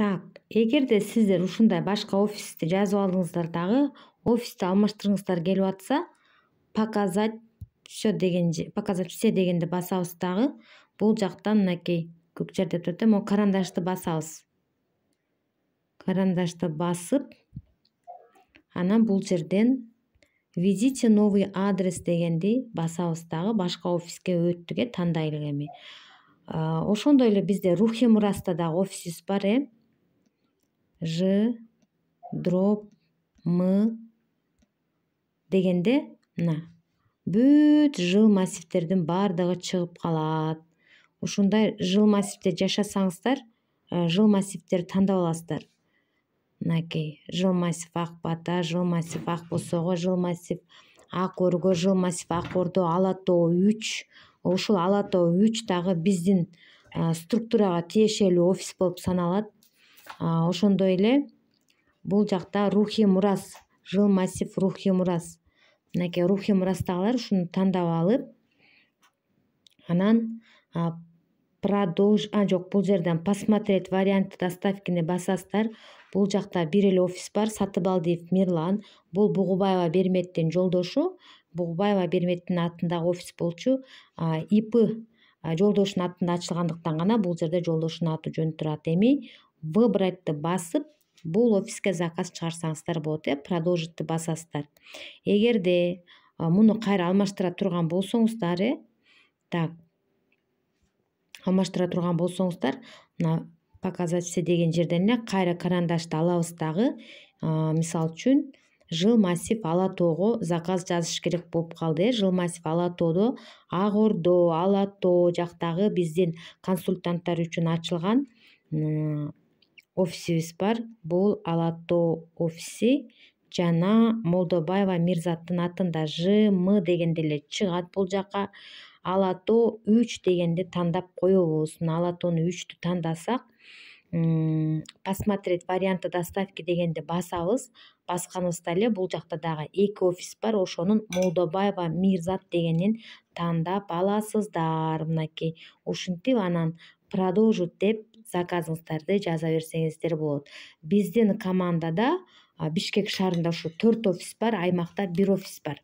Так, эгерде сиздер ушундай башка офисти жазып алдыңыздар дагы, офисти алмаштыргыңыздар келип атса, показать все дегенди басабыз дагы. Бул жактан мынакей көк жер деп турат, могу карандашты басабыз. Карандашты басып, анан бул жерден введите новый адрес дегенди басабыз дагы, башка офиске өттүк тандайлык эми. Ошондой эле бизде Рухи Мураста дагы офисибиз бар Ж дроп М дегенде мына бүт жыл массивтердин баардыгы чыгып калат. Ушундай жыл массивде жашасаңыздар, жыл массивтерди тандап аласыздар. Мынакей жыл массив Ак Бата, жыл массив Ак Босого, жыл массив Ак Өргө, жыл массив Ак Ордо, Ала Тоо 3. Ушул Ала Тоо 3 дагы биздин структурага тиешелүү офис болуп саналат. Ошондой эле бул жакта Рухи Мурас, жыл массив Рухи Мурас. Мынакей Рухи Мурастагылар ушуну тандап алып, анан бул жерден посмотреть варианты доставкини басасыздар. Бул жакта бир эле офис бар, Сатыбалдиев Мирлан. Бул Бугубаева Берметтин жолдошу. Бугубаева Берметтин атындагы офис болчу. ИП жолдошунун атында ачылгандыктан гана бул жерде жолдошунун аты жөнү турат. Эми выбрайтты басып, бул офиске заказ чыгарсаңыздар болот, продолжитти басасыздар. Эгерде муну кайра алмаштыра турган болсоңуздар, так, алмаштыра турган болсоңуздар, мына показать все деген жерден эле кайра карандашты алабыз дагы. Мисалы үчүн жыл массив Ала Тоого заказ жазыш керек болуп калды. Жыл массив Ала Тоодо Ак Ордо, Ала Тоо жактагы биздин консультанттар үчүн ачылган офисибиз бар. Бул Ала Тоо офиси жана Молдобаева Мирзаттын атында ЖМ дегенде эле чыгат бул жака. Ала Тоо 3 дегенди тандап коебуз. Ала Тоону 3тү тандасак, посмотреть варианты доставки дегенди басабыз. Басканыбызда эле бул жакта дагы 2 офис бар. Ошонун Молдобаева Мирзат дегенин тандап аласыздар. Мынакей ушинтип анан продолжить деп заказыңыздарды жаза берсеңиздер болот. Биздин командада Бишкек шаарында ушу 4 офис бар, аймакта 1 офис бар.